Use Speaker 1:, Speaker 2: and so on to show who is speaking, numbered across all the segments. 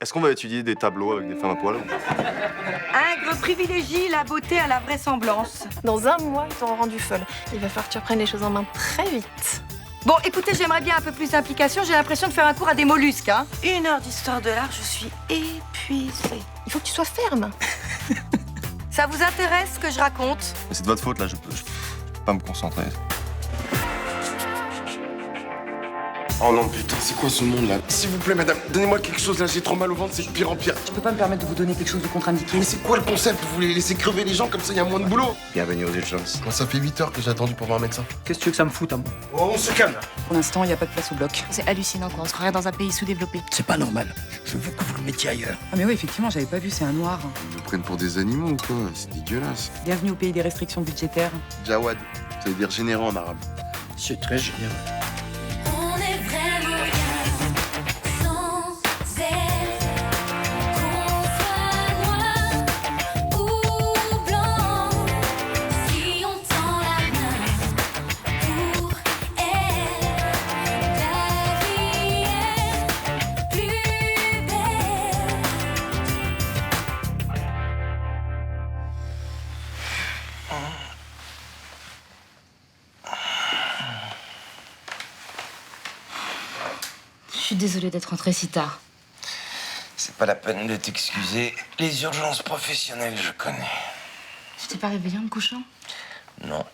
Speaker 1: Est-ce qu'on va étudier des tableaux avec des femmes à poil?
Speaker 2: Ingres privilégie la beauté à la vraisemblance.
Speaker 3: Dans un mois, ils t'auront rendu folle. Il va falloir que tu reprennes les choses en main très vite.
Speaker 2: Bon, écoutez, j'aimerais bien un peu plus d'implication. J'ai l'impression de faire un cours à des mollusques, hein. 1 heure d'histoire de l'art, je suis épuisée.
Speaker 3: Il faut que tu sois ferme.
Speaker 2: Ça vous intéresse ce que je raconte?
Speaker 1: Mais c'est de votre faute, là, je peux pas me concentrer.
Speaker 4: Oh non, putain, c'est quoi ce monde-là? S'il vous plaît, madame, donnez-moi quelque chose, là, j'ai trop mal au ventre, c'est de pire en pire.
Speaker 5: Je peux pas me permettre de vous donner quelque chose de contre-indiqué.
Speaker 4: Mais c'est quoi le concept? Vous voulez laisser crever les gens comme ça, il y a moins de boulot?
Speaker 6: Bienvenue aux urgences.
Speaker 4: Moi, ça fait 8 heures que j'ai attendu pour voir un médecin.
Speaker 5: Qu'est-ce que tu veux que ça me foute, hein?
Speaker 4: Oh, on se calme, là.
Speaker 5: Pour l'instant, il n'y a pas de place au bloc.
Speaker 7: C'est hallucinant, quoi. On se croirait dans un pays sous-développé.
Speaker 8: C'est pas normal. Je veux que vous le mettiez ailleurs.
Speaker 5: Ah mais oui, effectivement, j'avais pas vu, c'est un noir.
Speaker 4: Ils nous prennent pour des animaux ou quoi? C'est dégueulasse.
Speaker 5: Bienvenue au pays des restrictions budgétaires.
Speaker 4: Jawad, ça veut dire généreux en arabe.
Speaker 8: C'est très généreux.
Speaker 9: On est vraiment bien sans elle. Qu'on soit noir ou blanc, si on tend la main pour elle, la vie est plus belle.
Speaker 7: Je suis désolée d'être rentrée si tard.
Speaker 6: C'est pas la peine de t'excuser. Les urgences professionnelles, je connais.
Speaker 7: Je t'ai pas réveillée en me couchant?
Speaker 6: Non.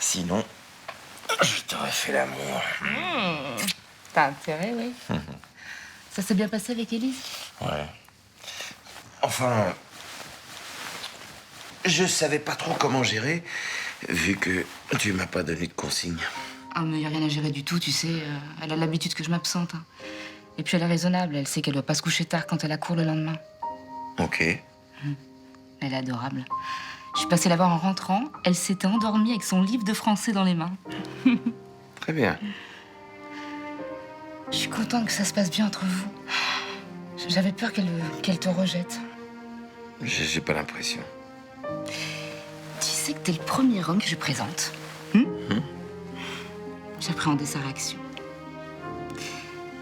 Speaker 6: Sinon, je t'aurais fait l'amour.
Speaker 7: T'as intérêt, oui. Ça s'est bien passé avec Élise?
Speaker 6: Ouais. Enfin, je savais pas trop comment gérer, vu que tu m'as pas donné de consignes.
Speaker 7: Ah, mais y a rien à gérer du tout, tu sais. Elle a l'habitude que je m'absente, hein. Et puis elle est raisonnable. Elle sait qu'elle doit pas se coucher tard quand elle a cours le lendemain.
Speaker 6: Ok.
Speaker 7: Elle est adorable. Je suis passée la voir en rentrant. Elle s'était endormie avec son livre de français dans les mains.
Speaker 6: Très bien.
Speaker 7: Je suis contente que ça se passe bien entre vous. J'avais peur qu'elle te rejette.
Speaker 6: J'ai pas l'impression.
Speaker 7: Tu sais que t'es le premier homme que je présente. J'appréhendais sa réaction.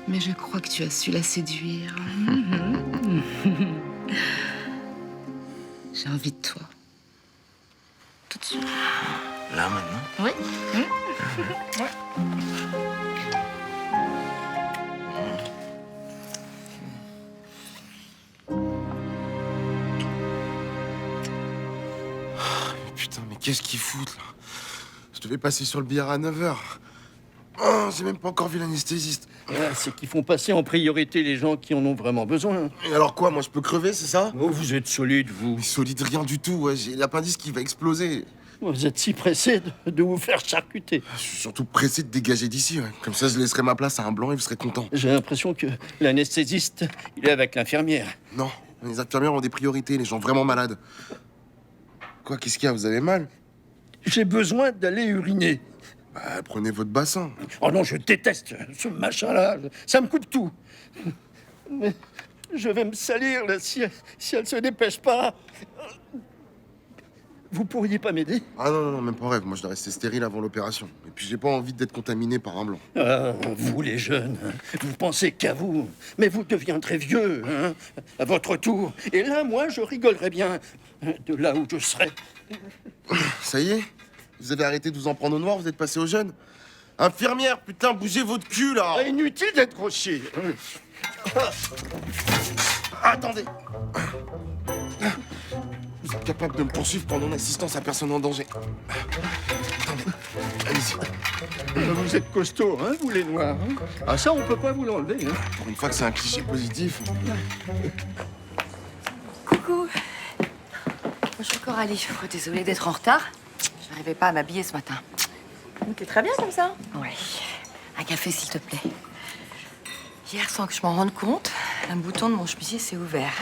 Speaker 7: Mais je crois que tu as su la séduire. J'ai envie de toi. Tout de suite.
Speaker 6: Là, maintenant?
Speaker 7: Oui.
Speaker 4: Putain, mais qu'est-ce qu'ils foutent, là? Je devais passer sur le billard à 9h. Oh, j'ai même pas encore vu l'anesthésiste.
Speaker 8: C'est qu'ils font passer en priorité les gens qui en ont vraiment besoin.
Speaker 4: Et alors quoi, moi je peux crever, c'est ça?
Speaker 8: Oh, vous êtes solide, vous.
Speaker 4: Mais solide rien du tout, ouais. J'ai l'appendice qui va exploser.
Speaker 8: Vous êtes si pressé de vous faire charcuter.
Speaker 4: Je suis surtout pressé de dégager d'ici, ouais. Comme ça, je laisserai ma place à un blanc et vous serez content.
Speaker 8: J'ai l'impression que l'anesthésiste, il est avec l'infirmière.
Speaker 4: Non, les infirmières ont des priorités, les gens vraiment malades. Quoi, qu'est-ce qu'il y a? Vous avez mal?
Speaker 8: J'ai besoin d'aller uriner.
Speaker 4: Bah, prenez votre bassin.
Speaker 8: Oh non, je déteste ce machin-là. Ça me coupe tout. Mais je vais me salir, là, si elle se dépêche pas. Vous pourriez pas m'aider?
Speaker 4: Ah non, même pas en rêve. Moi, je dois rester stérile avant l'opération. Et puis, j'ai pas envie d'être contaminé par un blanc.
Speaker 8: Ah, vous, les jeunes, vous pensez qu'à vous. Mais vous deviendrez vieux, hein, à votre tour. Et là, moi, je rigolerais bien de là où je serais.
Speaker 4: Ça y est? Vous avez arrêté de vous en prendre au noir, vous êtes passé aux jeunes? Infirmière, putain, bougez votre cul, là!
Speaker 8: Inutile d'être grossier.
Speaker 4: Attendez! Vous êtes capable de me poursuivre pendant l'assistance à personne en danger. Attendez, allez-y.
Speaker 8: Vous êtes costaud, hein, vous les noirs. Hein. Ah, ça, on peut pas vous l'enlever. Hein.
Speaker 4: Pour une fois que c'est un cliché positif.
Speaker 2: Coucou. Bonjour Coralie. Oh, désolée d'être en retard. Je n'arrivais pas à m'habiller ce matin.
Speaker 3: T'es très bien comme ça.
Speaker 2: Oui. Un café, s'il te plaît. Hier, sans que je m'en rende compte, un bouton de mon chemisier s'est ouvert.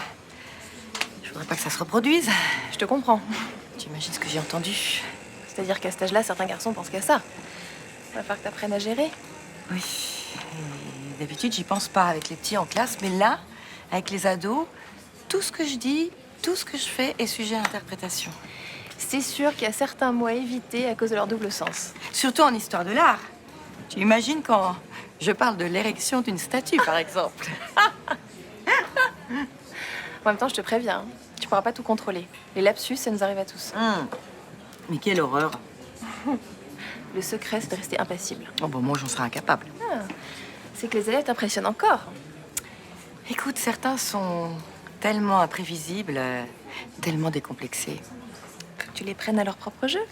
Speaker 2: Je voudrais pas que ça se reproduise.
Speaker 3: Je te comprends.
Speaker 2: Tu imagines ce que j'ai entendu?
Speaker 3: C'est-à-dire qu'à cet âge-là, certains garçons pensent qu'à ça. Va falloir que t'apprennes à gérer.
Speaker 2: Oui. Et d'habitude, j'y pense pas avec les petits en classe, mais là, avec les ados, tout ce que je dis, tout ce que je fais est sujet à interprétation.
Speaker 3: C'est sûr qu'il y a certains mots à éviter à cause de leur double sens.
Speaker 2: Surtout en histoire de l'art. Tu imagines quand Je parle de l'érection d'une statue, par exemple.
Speaker 3: En même temps, je te préviens, hein, tu pourras pas tout contrôler. Les lapsus, ça nous arrive à tous.
Speaker 2: Mais quelle horreur.
Speaker 3: Le secret, c'est de rester impassible.
Speaker 2: Oh bon, moi, j'en serais incapable.
Speaker 3: C'est que les élèves t'impressionnent encore.
Speaker 2: Écoute, certains sont tellement imprévisibles, tellement décomplexés.
Speaker 3: Faut que tu les prennes à leur propre jeu.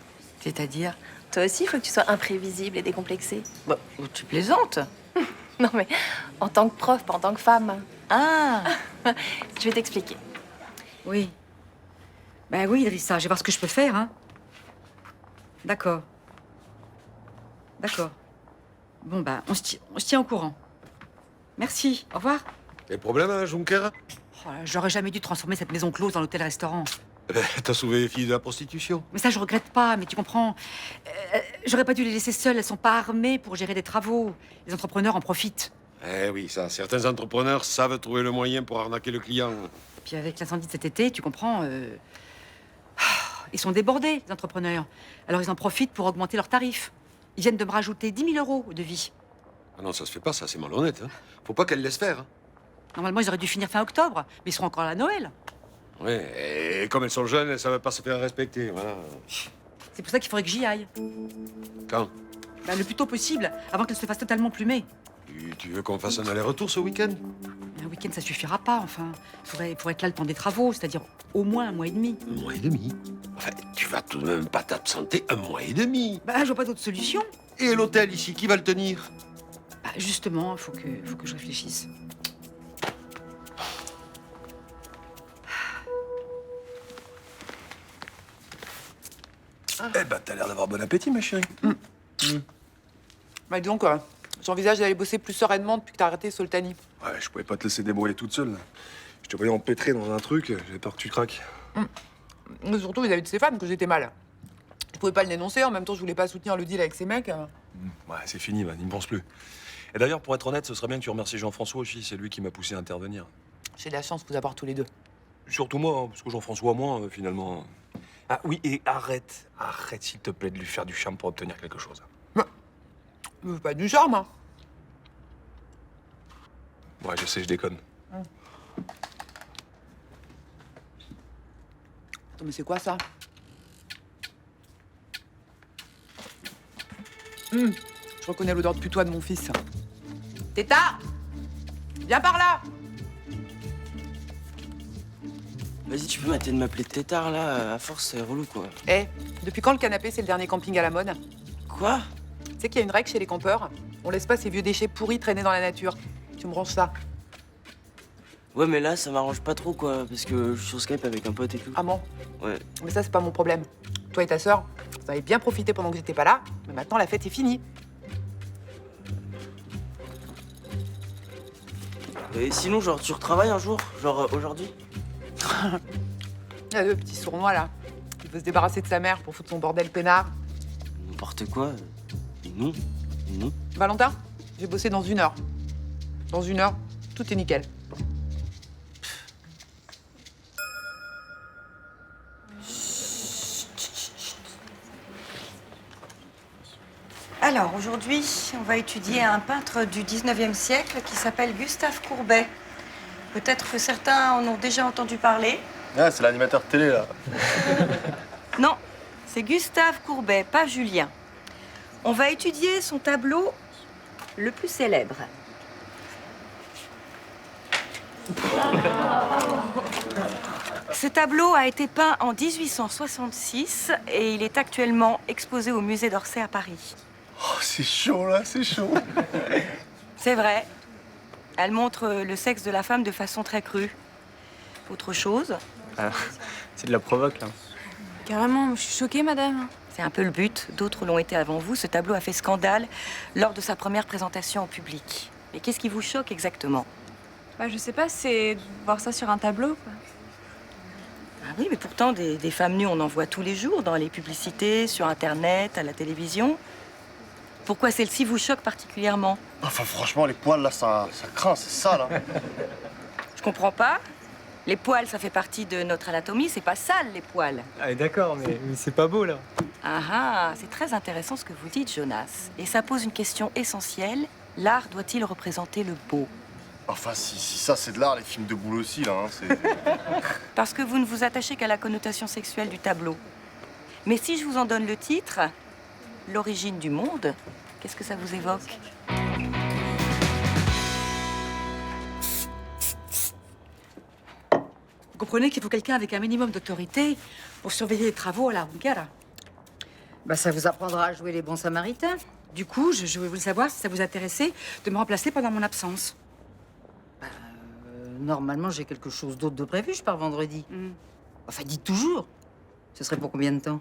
Speaker 2: C'est-à-dire...
Speaker 3: Toi aussi, il faut que tu sois imprévisible et décomplexé.
Speaker 2: Bah, tu plaisantes.
Speaker 3: Non, mais en tant que prof, pas en tant que femme.
Speaker 2: Ah,
Speaker 3: Je vais t'expliquer.
Speaker 10: Oui. Ben oui, Idrissa, je vais voir ce que je peux faire, hein. D'accord. D'accord. Bon, ben, on se tient au courant. Merci, au revoir.
Speaker 4: Des problèmes, hein, Juncker?
Speaker 10: Oh, j'aurais jamais dû transformer cette maison close en hôtel-restaurant.
Speaker 4: T'as sauvé les filles de la prostitution.
Speaker 10: Mais ça, je regrette pas, mais tu comprends. J'aurais pas dû les laisser seules, elles sont pas armées pour gérer des travaux. Les entrepreneurs en profitent.
Speaker 4: Eh oui, ça, certains entrepreneurs savent trouver le moyen pour arnaquer le client.
Speaker 10: Puis avec l'incendie de cet été, tu comprends, ils sont débordés, les entrepreneurs. Alors ils en profitent pour augmenter leurs tarifs. Ils viennent de me rajouter 10 000 € de vie.
Speaker 4: Ah non, ça se fait pas, ça, c'est malhonnête. Hein. Faut pas qu'elle laisse faire. Hein.
Speaker 10: Normalement, ils auraient dû finir fin octobre, mais ils seront encore là à Noël.
Speaker 4: Oui, et comme elles sont jeunes, elles savent pas se faire respecter, voilà.
Speaker 10: C'est pour ça qu'il faudrait que j'y aille.
Speaker 4: Quand?
Speaker 10: Ben, le plus tôt possible, avant qu'elle se fasse totalement plumer.
Speaker 4: Tu veux qu'on fasse un aller-retour ce week-end?
Speaker 10: Un week-end, ça suffira pas, enfin. Il faudrait être là le temps des travaux, c'est-à-dire au moins 1 mois et demi.
Speaker 4: 1 mois et demi? Enfin, tu vas tout de même pas t'absenter 1 mois et demi.
Speaker 10: Bah, je vois pas d'autre solution.
Speaker 4: Et l'hôtel ici, qui va le tenir?
Speaker 10: Bah, justement, faut que je réfléchisse.
Speaker 11: Eh ben, t'as l'air d'avoir bon appétit, ma chérie.
Speaker 5: Bah, dis donc, j'envisage d'aller bosser plus sereinement depuis que t'as arrêté Soltani.
Speaker 11: Ouais, je pouvais pas te laisser débrouiller toute seule. Là. Je te voyais empêtrée dans un truc, j'avais peur que tu craques.
Speaker 5: Mais surtout vis-à-vis de ses fans que j'étais mal. Je pouvais pas le dénoncer, en même temps je voulais pas soutenir le deal avec ces mecs.
Speaker 11: Ouais, c'est fini, n'y pense plus. Et d'ailleurs, pour être honnête, ce serait bien que tu remercies Jean-François aussi, c'est lui qui m'a poussé à intervenir.
Speaker 5: J'ai de la chance de vous avoir tous les deux.
Speaker 11: Surtout moi, hein, parce que Jean-François, moi, finalement... Ah oui, et arrête, s'il te plaît, de lui faire du charme pour obtenir quelque chose.
Speaker 5: Mais pas du charme, hein.
Speaker 11: Ouais, je sais, je déconne.
Speaker 5: Attends, mais c'est quoi ça? Je reconnais l'odeur de putois de mon fils. Tétard! Viens par là!
Speaker 12: Vas-y, tu peux m'arrêter de m'appeler tétard, là. À force, c'est relou, quoi.
Speaker 5: Eh, depuis quand le canapé, c'est le dernier camping à la mode?
Speaker 12: Quoi?
Speaker 5: Tu sais qu'il y a une règle chez les campeurs? On laisse pas ces vieux déchets pourris traîner dans la nature. Tu me ranges ça.
Speaker 12: Ouais, mais là, ça m'arrange pas trop, quoi. Parce que je suis sur Skype avec un pote et tout.
Speaker 5: Ah bon?
Speaker 12: Ouais.
Speaker 5: Mais ça, c'est pas mon problème. Toi et ta sœur, vous avez bien profité pendant que j'étais pas là, mais maintenant, la fête est finie.
Speaker 12: Et sinon, genre, tu retravailles un jour? Genre, aujourd'hui?
Speaker 5: Il y a deux petits sournois, là. Il veut se débarrasser de sa mère pour foutre son bordel peinard.
Speaker 12: N'importe quoi. Non. Non.
Speaker 5: Valentin, j'ai bossé dans 1 heure. Dans 1 heure, tout est nickel.
Speaker 2: Alors, aujourd'hui, on va étudier un peintre du 19e siècle qui s'appelle Gustave Courbet. Peut-être que certains en ont déjà entendu parler.
Speaker 1: Ah, c'est l'animateur de télé, là.
Speaker 2: Non, c'est Gustave Courbet, pas Julien. On va étudier son tableau le plus célèbre. Ce tableau a été peint en 1866 et il est actuellement exposé au musée d'Orsay à Paris.
Speaker 1: Oh, c'est chaud, là, c'est chaud.
Speaker 2: C'est vrai. Elle montre le sexe de la femme de façon très crue. Autre chose?
Speaker 13: C'est de la provoque, là.
Speaker 3: Carrément, je suis choquée, madame.
Speaker 2: C'est un peu le but. D'autres l'ont été avant vous. Ce tableau a fait scandale lors de sa première présentation au public. Mais qu'est-ce qui vous choque exactement?
Speaker 3: Bah, je sais pas, c'est voir ça sur un tableau, quoi.
Speaker 2: Ah oui, mais pourtant, des femmes nues, on en voit tous les jours dans les publicités, sur Internet, à la télévision. Pourquoi celle-ci vous choque particulièrement?
Speaker 1: Enfin, franchement, les poils, là, ça craint, c'est ça, là.
Speaker 2: Je comprends pas. Les poils, ça fait partie de notre anatomie. C'est pas sale, les poils.
Speaker 13: Ah, d'accord, mais c'est pas beau, là.
Speaker 2: Ah ah, c'est très intéressant ce que vous dites, Jonas. Et ça pose une question essentielle. L'art doit-il représenter le beau?
Speaker 1: Enfin, si ça c'est de l'art, les films de boule aussi, là. Hein, c'est...
Speaker 2: Parce que vous ne vous attachez qu'à la connotation sexuelle du tableau. Mais si je vous en donne le titre, L'origine du monde, qu'est-ce que ça vous évoque?
Speaker 10: Vous comprenez qu'il faut quelqu'un avec un minimum d'autorité pour surveiller les travaux à la Runcara.
Speaker 14: Bah, ça vous apprendra à jouer les bons samaritains.
Speaker 10: Du coup, je voulais savoir si ça vous intéressait de me remplacer pendant mon absence.
Speaker 14: Normalement, j'ai quelque chose d'autre de prévu, je pars vendredi. Enfin, dites toujours. Ce serait pour combien de temps?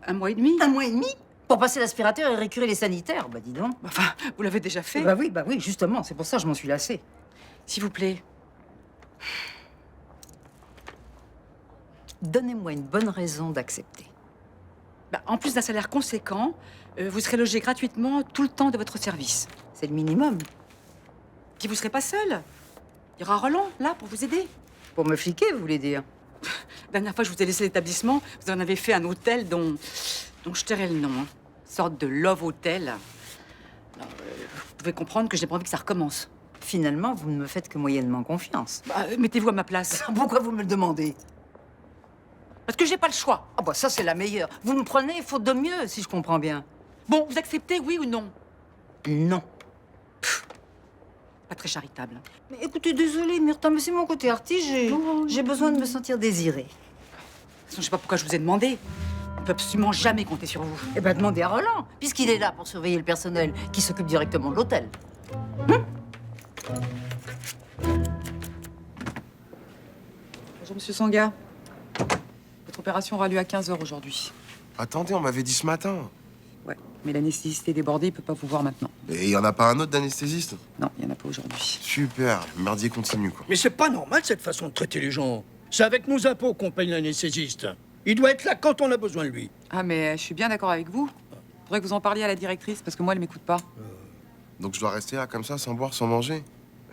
Speaker 10: 1 mois et demi.
Speaker 14: 1 mois et demi? Pour passer l'aspirateur et récurer les sanitaires? Bah, dis donc.
Speaker 10: Enfin, vous l'avez déjà fait.
Speaker 14: Bah oui, justement. C'est pour ça que je m'en suis lassée.
Speaker 10: S'il vous plaît.
Speaker 14: Donnez-moi une bonne raison d'accepter.
Speaker 10: Bah, en plus d'un salaire conséquent, vous serez logé gratuitement tout le temps de votre service.
Speaker 14: C'est le minimum.
Speaker 10: Puis vous serez pas seul. Il y aura Roland, là, pour vous aider.
Speaker 14: Pour me fliquer, vous voulez dire?
Speaker 10: La dernière fois que je vous ai laissé l'établissement, vous en avez fait un hôtel dont je tairai le nom. Hein. Sorte de love hotel. Alors, vous pouvez comprendre que j'ai pas envie que ça recommence.
Speaker 14: Finalement, vous ne me faites que moyennement confiance.
Speaker 10: Bah, mettez-vous à ma place.
Speaker 14: Pourquoi vous me le demandez?
Speaker 10: Parce que j'ai pas le choix.
Speaker 14: Ah bah ça, c'est la meilleure. Vous me prenez faute de mieux, si je comprends bien.
Speaker 10: Bon, vous acceptez, oui ou non?
Speaker 14: Non.
Speaker 10: Pas très charitable.
Speaker 14: Mais écoutez, désolée, Myrtha, mais c'est mon côté artiste. J'ai besoin de me sentir désirée.
Speaker 10: De toute façon, je sais pas pourquoi je vous ai demandé. On peut absolument jamais compter sur vous.
Speaker 14: Eh ben, demandez à Roland, puisqu'il est là pour surveiller le personnel qui s'occupe directement de l'hôtel.
Speaker 5: Bonjour, monsieur Sanga. Votre opération aura lieu à 15h aujourd'hui.
Speaker 4: Attendez, on m'avait dit ce matin.
Speaker 5: Ouais, mais l'anesthésiste est débordé, il peut pas vous voir maintenant.
Speaker 4: Et il y en a pas un autre d'anesthésiste?
Speaker 5: Non, il y en a pas aujourd'hui.
Speaker 4: Super, le merdier continue, quoi.
Speaker 8: Mais c'est pas normal cette façon de traiter les gens. C'est avec nos impôts qu'on paye l'anesthésiste. Il doit être là quand on a besoin de lui.
Speaker 5: Ah, mais je suis bien d'accord avec vous. Faudrait que vous en parliez à la directrice, parce que moi, elle m'écoute pas.
Speaker 4: Donc je dois rester là comme ça, sans boire, sans manger.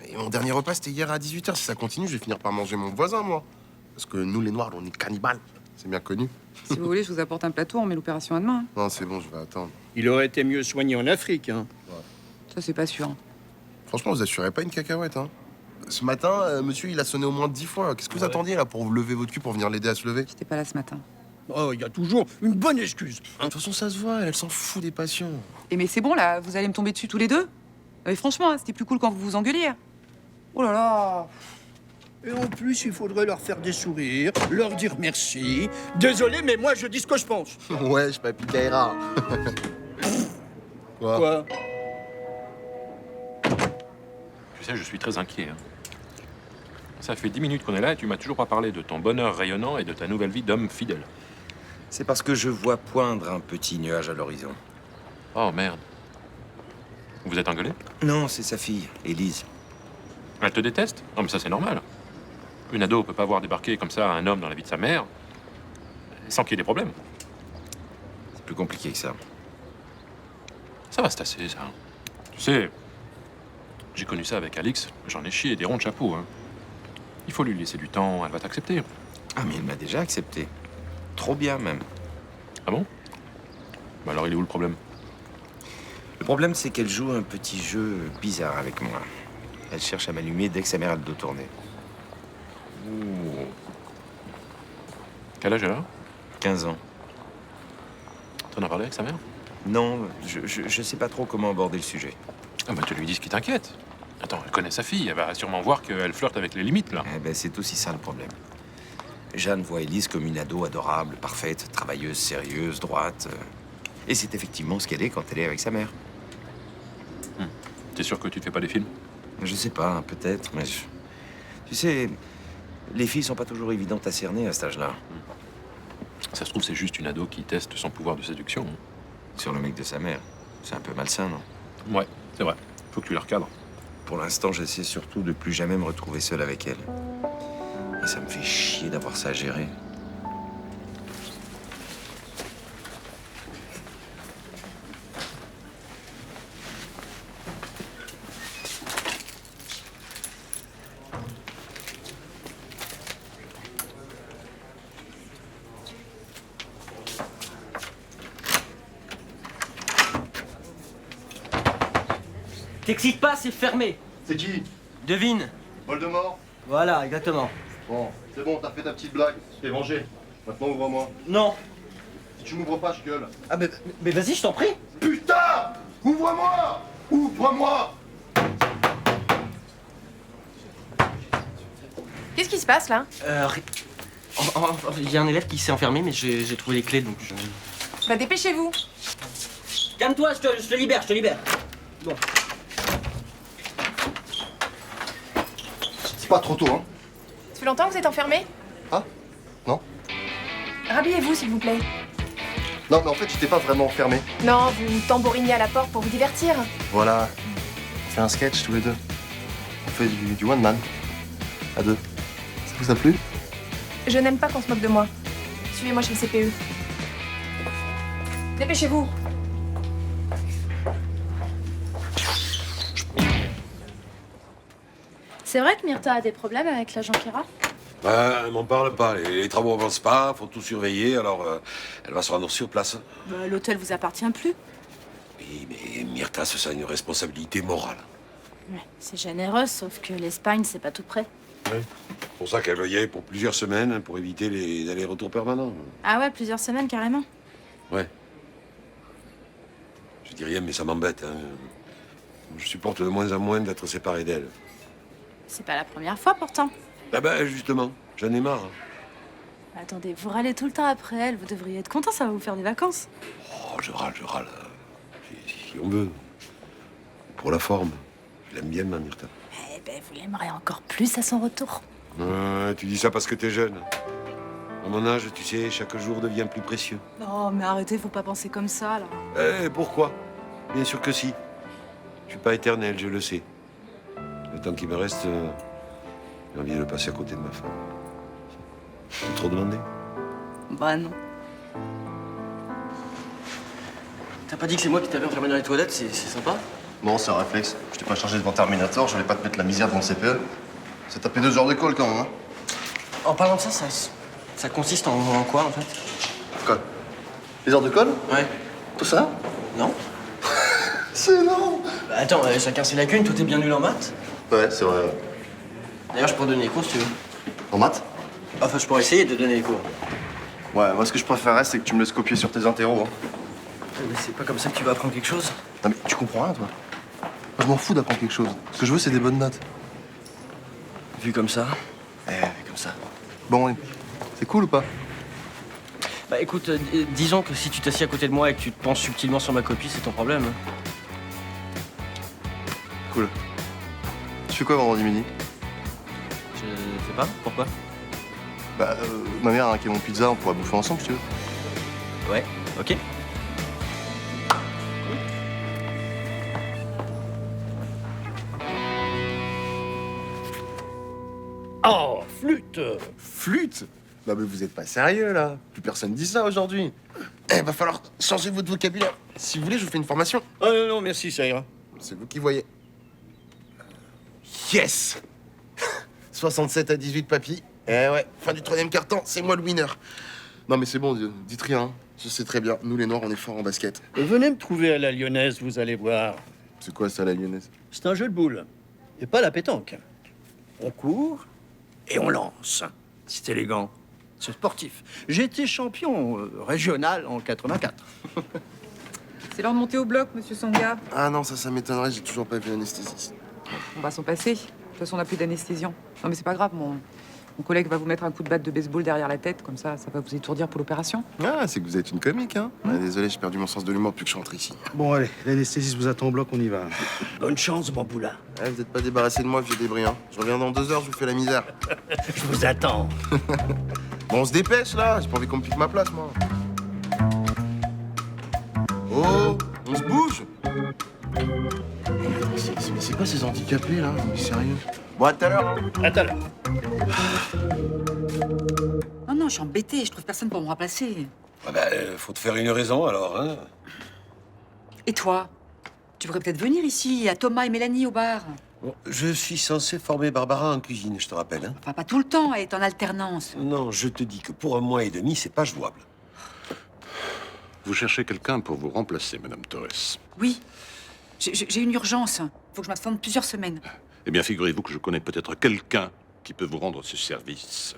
Speaker 4: Et mon dernier repas, c'était hier à 18h. Si ça continue, je vais finir par manger mon voisin, moi. Parce que nous, les Noirs, on est cannibales. C'est bien connu.
Speaker 5: Si vous voulez, je vous apporte un plateau, on met l'opération à demain. Hein.
Speaker 4: Non, c'est bon, je vais attendre.
Speaker 8: Il aurait été mieux soigné en Afrique, hein.
Speaker 5: Ça, c'est pas sûr.
Speaker 4: Franchement, vous assurez pas une cacahuète, hein. Ce matin, monsieur, il a sonné au moins 10 fois. Qu'est-ce que vous attendiez, là, pour vous lever votre cul, pour venir l'aider à se lever?
Speaker 5: J'étais pas là ce matin.
Speaker 8: Oh, il y a toujours une bonne excuse.
Speaker 4: De toute façon, ça se voit, elle s'en fout des patients.
Speaker 5: Et mais c'est bon, là, vous allez me tomber dessus tous les deux? Mais franchement, hein, c'était plus cool quand vous vous engueuliez. Oh là là.
Speaker 8: Et en plus, il faudrait leur faire des sourires, leur dire merci. Désolé, mais moi, je dis ce que je pense.
Speaker 4: Wesh, papy Kaira.
Speaker 8: Quoi?
Speaker 11: Tu sais, je suis très inquiet. Hein. Ça fait 10 minutes qu'on est là et tu m'as toujours pas parlé de ton bonheur rayonnant et de ta nouvelle vie d'homme fidèle.
Speaker 6: C'est parce que je vois poindre un petit nuage à l'horizon.
Speaker 11: Oh merde. Vous êtes engueulé?
Speaker 6: Non, c'est sa fille, Élise.
Speaker 11: Elle te déteste? Non mais ça c'est normal. Une ado peut pas voir débarquer comme ça un homme dans la vie de sa mère sans qu'il y ait des problèmes.
Speaker 6: C'est plus compliqué que ça.
Speaker 11: Ça va se tasser, ça. Tu sais, j'ai connu ça avec Alix, j'en ai chié des ronds de chapeau. Hein. Il faut lui laisser du temps, elle va t'accepter.
Speaker 6: Ah, mais elle m'a déjà accepté. Trop bien, même.
Speaker 11: Ah bon? Bah alors il est où le problème?
Speaker 6: Le problème, c'est qu'elle joue un petit jeu bizarre avec moi. Elle cherche à m'allumer dès que sa mère a le dos tourné.
Speaker 11: Ouh. Quel âge elle a?
Speaker 6: 15 ans.
Speaker 11: T'en as parlé avec sa mère?
Speaker 6: Non, je sais pas trop comment aborder le sujet.
Speaker 11: Ah bah tu lui dis ce qui t'inquiète. Attends, elle connaît sa fille, elle va sûrement voir qu'elle flirte avec les limites, là.
Speaker 6: Eh ben, c'est aussi ça le problème. Jeanne voit Élise comme une ado adorable, parfaite, travailleuse, sérieuse, droite. Et c'est effectivement ce qu'elle est quand elle est avec sa mère.
Speaker 11: T'es sûr que tu te fais pas des films?
Speaker 6: Je sais pas, peut-être, mais... Tu sais, les filles sont pas toujours évidentes à cerner à cet âge-là.
Speaker 11: Ça se trouve, c'est juste une ado qui teste son pouvoir de séduction.
Speaker 6: Sur le mec de sa mère. C'est un peu malsain, non?
Speaker 11: Ouais, c'est vrai. Faut que tu la recadres.
Speaker 6: Pour l'instant, j'essaie surtout de plus jamais me retrouver seul avec elle. Et ça me fait chier d'avoir ça à gérer.
Speaker 12: T'excites pas, c'est fermé.
Speaker 1: C'est qui?
Speaker 12: Devine.
Speaker 1: Voldemort?
Speaker 12: Voilà, exactement.
Speaker 1: Bon, c'est bon, t'as fait ta petite blague. Je t'ai vengé. Maintenant, ouvre-moi.
Speaker 12: Non.
Speaker 1: Si tu m'ouvres pas, je gueule.
Speaker 12: Ah, mais vas-y, je t'en prie.
Speaker 1: Putain! Ouvre-moi! Ouvre-moi!
Speaker 3: Qu'est-ce qui se passe là?
Speaker 12: Il y a un élève qui s'est enfermé, mais j'ai trouvé les clés, donc je...
Speaker 3: Bah dépêchez-vous.
Speaker 12: Calme-toi, je te libère, je te libère. Bon.
Speaker 1: C'est pas trop tôt, hein?
Speaker 3: Ça fait longtemps que vous êtes enfermé?
Speaker 1: Ah? Non?
Speaker 3: Rhabillez-vous, s'il vous plaît.
Speaker 1: Non, mais en fait, j'étais pas vraiment enfermé.
Speaker 3: Non, vous tambourinez à la porte pour vous divertir.
Speaker 1: Voilà. On fait un sketch tous les deux. On fait du one man. À deux. Ça vous a plu?
Speaker 3: Je n'aime pas qu'on se moque de moi. Suivez-moi chez le CPE. Dépêchez-vous.
Speaker 15: C'est vrai que Myrtha a des problèmes avec l'agent Kira?
Speaker 16: Elle m'en parle pas. Les travaux avancent pas, faut tout surveiller, alors elle va se rendre sur place.
Speaker 15: Bah, l'hôtel vous appartient plus.
Speaker 16: Oui, mais Myrtha se sent une responsabilité morale.
Speaker 15: Ouais, c'est généreux, sauf que l'Espagne, c'est pas tout près.
Speaker 16: Oui. C'est pour ça qu'elle veut y aller pour plusieurs semaines, pour éviter les allers-retours permanents.
Speaker 15: Ah ouais, plusieurs semaines carrément.
Speaker 16: Ouais. Je dis rien, mais ça m'embête. Hein. Je supporte de moins en moins d'être séparé d'elle.
Speaker 15: C'est pas la première fois pourtant.
Speaker 16: Ah ben, justement, j'en ai marre. Hein.
Speaker 15: Attendez, vous râlez tout le temps après elle, vous devriez être content, ça va vous faire des vacances.
Speaker 16: Oh, je râle. Si on veut. Pour la forme. Je l'aime bien, ma Myrtha.
Speaker 15: Eh ben, vous l'aimerez encore plus à son retour.
Speaker 16: Tu dis ça parce que t'es jeune. À mon âge, tu sais, chaque jour devient plus précieux.
Speaker 15: Non, mais arrêtez, faut pas penser comme ça, là.
Speaker 16: Pourquoi? Bien sûr que si. Je suis pas éternel, je le sais. Le temps qui me reste, j'ai envie de le passer à côté de ma femme. C'est trop demandé?
Speaker 15: Bah non.
Speaker 12: T'as pas dit que c'est moi qui t'avais enfermé dans les toilettes, c'est sympa?
Speaker 1: Bon, c'est un réflexe. Je t'ai pas chargé devant Terminator, je voulais pas te mettre la misère devant le CPE. Ça tapé 2 heures de colle quand même, hein?
Speaker 12: En parlant de ça, ça consiste en quoi, en fait?
Speaker 1: Colle. Les heures de colle?
Speaker 12: Ouais.
Speaker 1: Tout ça?
Speaker 12: Non.
Speaker 1: C'est énorme!
Speaker 12: Bah attends, chacun ses lacunes, toi t'es bien nul en maths.
Speaker 1: Ouais, c'est vrai.
Speaker 12: D'ailleurs, je pourrais donner les cours si tu veux.
Speaker 1: En maths?
Speaker 12: Enfin, je pourrais essayer de donner les cours.
Speaker 1: Ouais, moi ce que je préférerais, c'est que tu me laisses copier sur tes interros. Hein.
Speaker 12: Mais c'est pas comme ça que tu vas apprendre quelque chose.
Speaker 1: Non mais tu comprends rien, toi? Moi, je m'en fous d'apprendre quelque chose. Ce que je veux, c'est des bonnes notes.
Speaker 12: Vu comme ça? Vu comme ça.
Speaker 1: Bon, ouais. C'est cool ou pas?
Speaker 12: Bah écoute, disons que si tu t'assieds à côté de moi et que tu te penches subtilement sur ma copie, c'est ton problème. Hein.
Speaker 1: Cool. Tu fais quoi vendredi midi?
Speaker 12: Je sais pas, pourquoi?
Speaker 1: Bah, ma mère a un mon pizza, on pourra bouffer ensemble si tu veux.
Speaker 12: Ouais, ok.
Speaker 8: Oh, flûte!
Speaker 4: Flûte? Non mais vous êtes pas sérieux là. Plus personne dit ça aujourd'hui. Va falloir changer votre vocabulaire. Si vous voulez, je vous fais une formation.
Speaker 8: Oh non, merci, ça ira.
Speaker 4: C'est vous qui voyez. Yes. 67 à 18, papy. Eh ouais, fin du 3e quart-temps, c'est moi le winner. Non mais c'est bon, dites rien. Hein. Je sais très bien, nous les Noirs, on est forts en basket.
Speaker 8: Venez me trouver à la Lyonnaise, vous allez voir.
Speaker 4: C'est quoi ça, la Lyonnaise?
Speaker 8: C'est un jeu de boules. Et pas la pétanque. On court et on lance. C'est élégant. C'est sportif. J'ai été champion régional en 84.
Speaker 5: C'est l'heure de monter au bloc, monsieur Sanga.
Speaker 4: Ah non, ça m'étonnerait, j'ai toujours pas vu l'anesthésiste.
Speaker 5: On va s'en passer. De toute façon, on n'a plus d'anesthésiant. Non, mais c'est pas grave, mon collègue va vous mettre un coup de batte de baseball derrière la tête, comme ça va vous étourdir pour l'opération.
Speaker 4: Ah, c'est que vous êtes une comique, hein? Désolé, j'ai perdu mon sens de l'humour depuis que je rentre ici.
Speaker 17: Bon, allez, l'anesthésiste vous attend au bloc, on y va.
Speaker 8: Bonne chance, Bamboula.
Speaker 4: Vous êtes pas débarrassé de moi, vieux débris, hein? Je reviens dans 2 heures, je vous fais la misère.
Speaker 8: Je vous attends.
Speaker 4: Bon, on se dépêche, là. J'ai pas envie qu'on me pique ma place, moi. Oh, on se bouge. Mais c'est quoi ces handicapés, là? Mais sérieux? Bon, à tout à l'heure.
Speaker 8: À tout à l'heure.
Speaker 10: Non, non, je suis embêtée, je trouve personne pour me remplacer.
Speaker 16: Ah ben, faut te faire une raison, alors, hein.
Speaker 10: Et toi? Tu devrais peut-être venir ici, il y a Thomas et Mélanie au bar.
Speaker 16: Bon, je suis censé former Barbara en cuisine, je te rappelle, hein.
Speaker 10: Enfin, pas tout le temps, elle est en alternance.
Speaker 16: Non, je te dis que pour 1 mois et demi, c'est pas jouable.
Speaker 11: Vous cherchez quelqu'un pour vous remplacer, Madame Torres.
Speaker 10: Oui. J'ai une urgence. Faut que je m'absente plusieurs semaines.
Speaker 18: Eh bien, figurez-vous que je connais peut-être quelqu'un qui peut vous rendre ce service.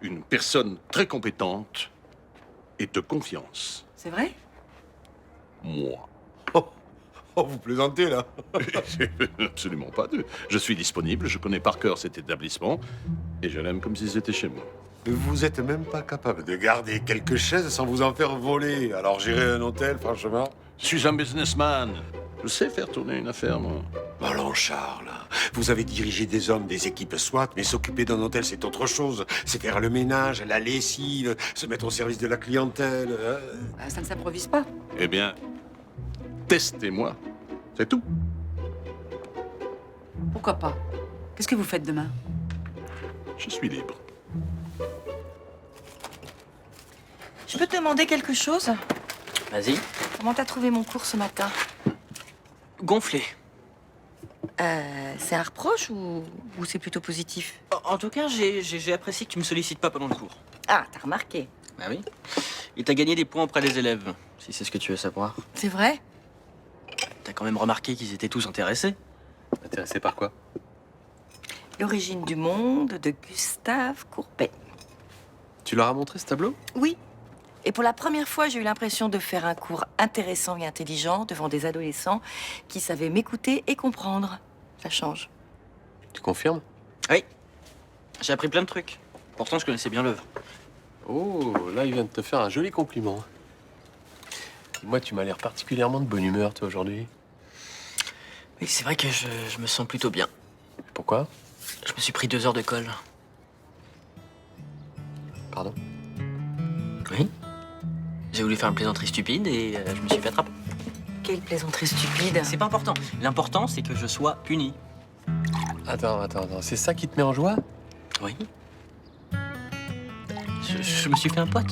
Speaker 18: Une personne très compétente et de confiance.
Speaker 10: C'est vrai?
Speaker 18: Moi.
Speaker 16: Oh, vous plaisantez, là.
Speaker 18: Absolument pas. Je suis disponible, je connais par cœur cet établissement et je l'aime comme si c'était chez moi.
Speaker 16: Vous êtes même pas capable de garder quelques chaises sans vous en faire voler. Alors, gérer un hôtel, franchement...
Speaker 18: Je suis un businessman. Je sais faire tourner une affaire, moi.
Speaker 16: Allons, Charles, vous avez dirigé des hommes, des équipes SWAT, mais s'occuper d'un hôtel, c'est autre chose. C'est faire le ménage, la lessive, se mettre au service de la clientèle.
Speaker 10: Ça ne s'improvise pas.
Speaker 18: Eh bien, testez-moi. C'est tout.
Speaker 10: Pourquoi pas? Qu'est-ce que vous faites demain?
Speaker 18: Je suis libre.
Speaker 2: Je peux te demander quelque chose?
Speaker 12: Vas-y.
Speaker 2: Comment t'as trouvé mon cours ce matin?
Speaker 12: Gonflé.
Speaker 2: C'est un reproche ou c'est plutôt positif?
Speaker 12: En tout cas, j'ai apprécié que tu me sollicites pas pendant le cours.
Speaker 2: Ah, t'as remarqué?
Speaker 12: Bah oui. Et t'as gagné des points auprès des élèves, si c'est ce que tu veux savoir.
Speaker 2: C'est vrai?
Speaker 12: T'as quand même remarqué qu'ils étaient tous intéressés.
Speaker 13: Intéressé par quoi?
Speaker 2: L'origine du monde de Gustave Courbet.
Speaker 13: Tu leur as montré ce tableau?
Speaker 2: Oui. Et pour la première fois, j'ai eu l'impression de faire un cours intéressant et intelligent devant des adolescents qui savaient m'écouter et comprendre. Ça change.
Speaker 13: Tu confirmes?
Speaker 12: Oui. J'ai appris plein de trucs. Pourtant, je connaissais bien l'œuvre.
Speaker 13: Oh, là, il vient de te faire un joli compliment. Moi, tu m'as l'air particulièrement de bonne humeur, toi, aujourd'hui.
Speaker 12: Oui, c'est vrai que je me sens plutôt bien.
Speaker 13: Pourquoi?
Speaker 12: Je me suis pris 2 heures de colle.
Speaker 13: Pardon?
Speaker 12: Oui. J'ai voulu faire une plaisanterie stupide et je me suis fait attraper.
Speaker 2: Quelle plaisanterie stupide.
Speaker 12: C'est pas important. L'important, c'est que je sois puni.
Speaker 13: Attends. C'est ça qui te met en joie?
Speaker 12: Oui. Je me suis fait un pote.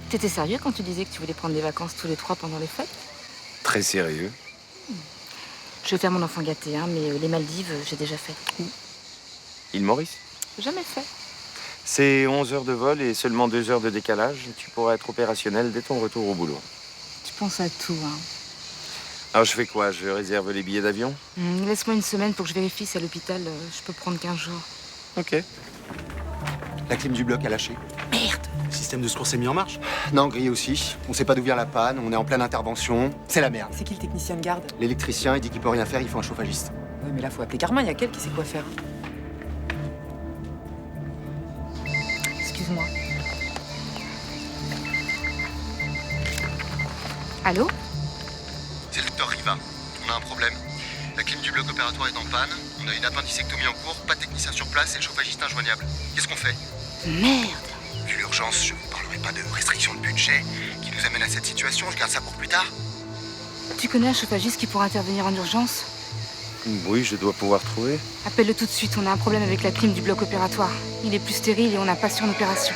Speaker 7: T'étais sérieux quand tu disais que tu voulais prendre des vacances tous les 3 pendant les fêtes?
Speaker 6: Très sérieux.
Speaker 7: Je vais faire mon enfant gâté, hein, mais les Maldives, j'ai déjà fait.
Speaker 6: Île Maurice?
Speaker 7: Jamais fait.
Speaker 6: C'est 11 heures de vol et seulement 2 heures de décalage. Tu pourras être opérationnel dès ton retour au boulot.
Speaker 7: Tu penses à tout, hein.
Speaker 6: Alors je fais quoi? Je réserve les billets d'avion?
Speaker 7: Laisse-moi une semaine pour que je vérifie si à l'hôpital, je peux prendre 15 jours.
Speaker 6: Ok.
Speaker 19: La clim du bloc a lâché.
Speaker 2: Merde!
Speaker 19: Le système de secours s'est mis en marche? Non, grillé aussi. On sait pas d'où vient la panne, on est en pleine intervention. C'est la merde.
Speaker 10: C'est qui le technicien de garde?
Speaker 19: L'électricien, il dit qu'il peut rien faire, il faut un chauffagiste.
Speaker 10: Oui, mais là, faut appeler Carmin, il y a quelqu'un qui sait quoi faire.
Speaker 7: Excuse-moi. Allô?
Speaker 1: C'est le docteur Riva. On a un problème. La clim du bloc opératoire est en panne. On a une appendicectomie en cours, pas de technicien sur place et le chauffagiste injoignable. Qu'est-ce qu'on fait?
Speaker 7: Merde!
Speaker 1: Vu l'urgence, je vous parlerai pas de restriction de budget qui nous amène à cette situation. Je garde ça pour plus tard.
Speaker 7: Tu connais un chauffagiste qui pourra intervenir en urgence?
Speaker 6: Oui, je dois pouvoir trouver.
Speaker 7: Appelle-le tout de suite, on a un problème avec la clim du bloc opératoire. Il est plus stérile et on n'a pas sur une opération.